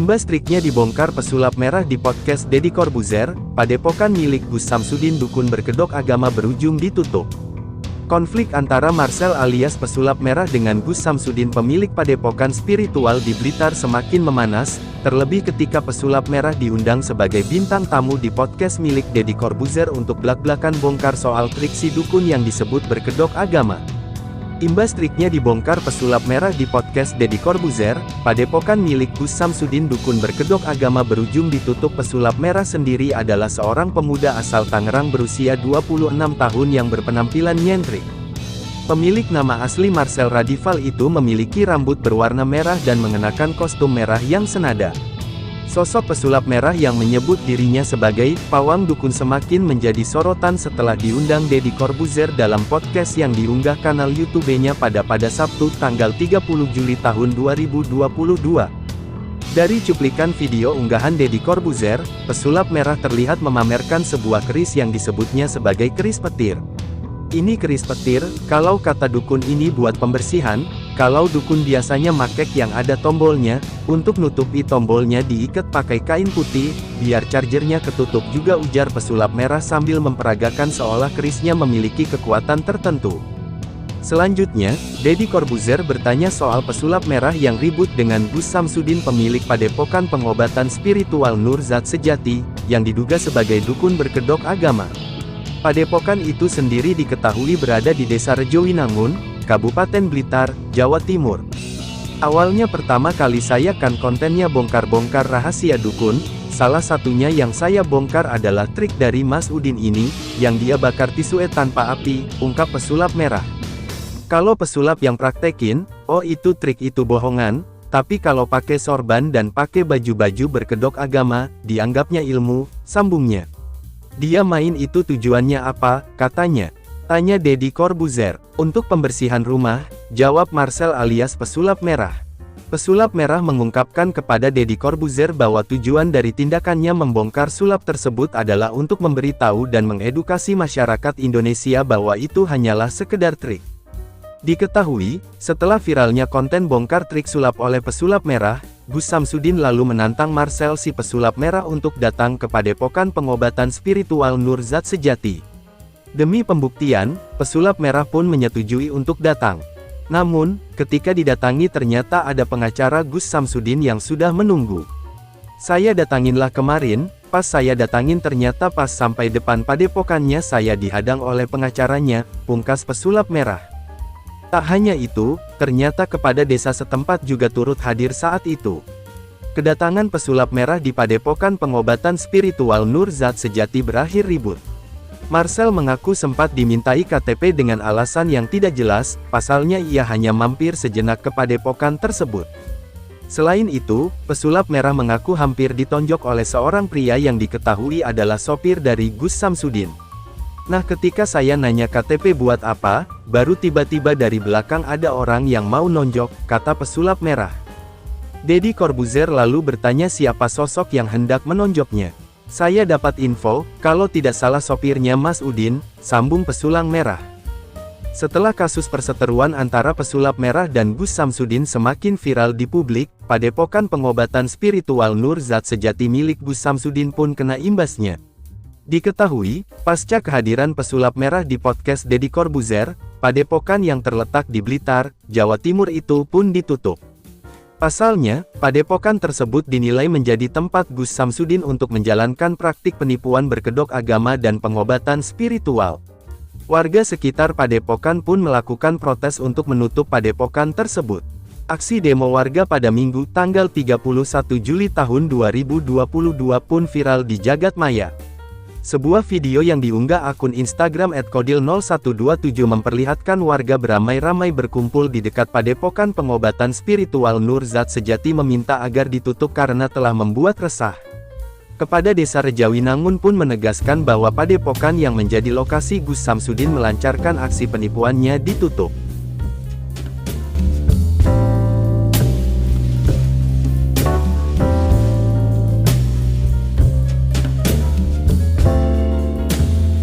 Imbas triknya dibongkar pesulap merah di podcast Deddy Corbuzier, padepokan milik Gus Samsudin dukun berkedok agama berujung ditutup. Konflik antara Marcel alias pesulap merah dengan Gus Samsudin pemilik padepokan spiritual di Blitar semakin memanas, terlebih ketika pesulap merah diundang sebagai bintang tamu di podcast milik Deddy Corbuzier untuk blak-blakan bongkar soal trik si dukun yang disebut berkedok agama. Imbas triknya dibongkar pesulap merah di podcast Deddy Corbuzier, padepokan milik Gus Samsudin dukun berkedok agama berujung ditutup. Pesulap merah sendiri adalah seorang pemuda asal Tangerang berusia 26 tahun yang berpenampilan nyentrik. Pemilik nama asli Marcel Radival itu memiliki rambut berwarna merah dan mengenakan kostum merah yang senada. Sosok pesulap merah yang menyebut dirinya sebagai pawang dukun semakin menjadi sorotan setelah diundang Deddy Corbuzier dalam podcast yang diunggah kanal YouTube-nya pada Sabtu tanggal 30 Juli tahun 2022. Dari cuplikan video unggahan Deddy Corbuzier, pesulap merah terlihat memamerkan sebuah keris yang disebutnya sebagai keris petir. Ini keris petir, kalau kata dukun ini buat pembersihan, kalau dukun biasanya makek yang ada tombolnya, untuk nutupi tombolnya diikat pakai kain putih, biar chargernya ketutup juga, ujar pesulap merah sambil memperagakan seolah kerisnya memiliki kekuatan tertentu. Selanjutnya, Deddy Corbuzier bertanya soal pesulap merah yang ribut dengan Gus Samsudin pemilik padepokan pengobatan spiritual Nur Zat Sejati, yang diduga sebagai dukun berkedok agama. Padepokan itu sendiri diketahui berada di Desa Rejowinangun, Kabupaten Blitar, Jawa Timur. Awalnya pertama kali saya kan kontennya bongkar-bongkar rahasia dukun, salah satunya yang saya bongkar adalah trik dari Mas Udin ini, yang dia bakar tisu tanpa api, ungkap pesulap merah. Kalau pesulap yang praktekin, oh itu trik itu bohongan, tapi kalau pakai sorban dan pakai baju-baju berkedok agama, dianggapnya ilmu, sambungnya. Dia main itu tujuannya apa, katanya? Tanya Deddy Corbuzier. Untuk pembersihan rumah, jawab Marcel alias pesulap merah. Pesulap merah mengungkapkan kepada Deddy Corbuzier bahwa tujuan dari tindakannya membongkar sulap tersebut adalah untuk memberitahu dan mengedukasi masyarakat Indonesia bahwa itu hanyalah sekedar trik. Diketahui, setelah viralnya konten bongkar trik sulap oleh pesulap merah, Gus Samsudin lalu menantang Marcel si pesulap merah untuk datang ke padepokan pengobatan spiritual Nur Zat Sejati. Demi pembuktian, pesulap merah pun menyetujui untuk datang. Namun, ketika didatangi ternyata ada pengacara Gus Samsudin yang sudah menunggu. Saya datanginlah kemarin, pas saya datangin ternyata pas sampai depan padepokannya saya dihadang oleh pengacaranya, pungkas pesulap merah. Tak hanya itu, ternyata kepala desa setempat juga turut hadir saat itu. Kedatangan pesulap merah di padepokan pengobatan spiritual Nur Zat Sejati berakhir ribut. Marcel mengaku sempat dimintai KTP dengan alasan yang tidak jelas, pasalnya ia hanya mampir sejenak ke padepokan tersebut. Selain itu, pesulap merah mengaku hampir ditonjok oleh seorang pria yang diketahui adalah sopir dari Gus Samsudin. Nah, ketika saya nanya KTP buat apa, baru tiba-tiba dari belakang ada orang yang mau nonjok, kata pesulap merah. Deddy Corbuzier lalu bertanya siapa sosok yang hendak menonjoknya. Saya dapat info, kalau tidak salah sopirnya Mas Udin, sambung pesulang merah. Setelah kasus perseteruan antara pesulap merah dan Gus Samsudin semakin viral di publik, padepokan pengobatan spiritual Nur Zat Sejati milik Gus Samsudin pun kena imbasnya. Diketahui, pasca kehadiran pesulap merah di podcast Deddy Corbuzier, padepokan yang terletak di Blitar, Jawa Timur itu pun ditutup. Pasalnya, padepokan tersebut dinilai menjadi tempat Gus Samsudin untuk menjalankan praktik penipuan berkedok agama dan pengobatan spiritual. Warga sekitar padepokan pun melakukan protes untuk menutup padepokan tersebut. Aksi demo warga pada Minggu tanggal 31 Juli tahun 2022 pun viral di jagat maya. Sebuah video yang diunggah akun Instagram @kodil0127 memperlihatkan warga beramai-ramai berkumpul di dekat padepokan pengobatan spiritual Nur Zat Sejati meminta agar ditutup karena telah membuat resah. Kepada Desa Rejowinangun pun menegaskan bahwa padepokan yang menjadi lokasi Gus Samsudin melancarkan aksi penipuannya ditutup.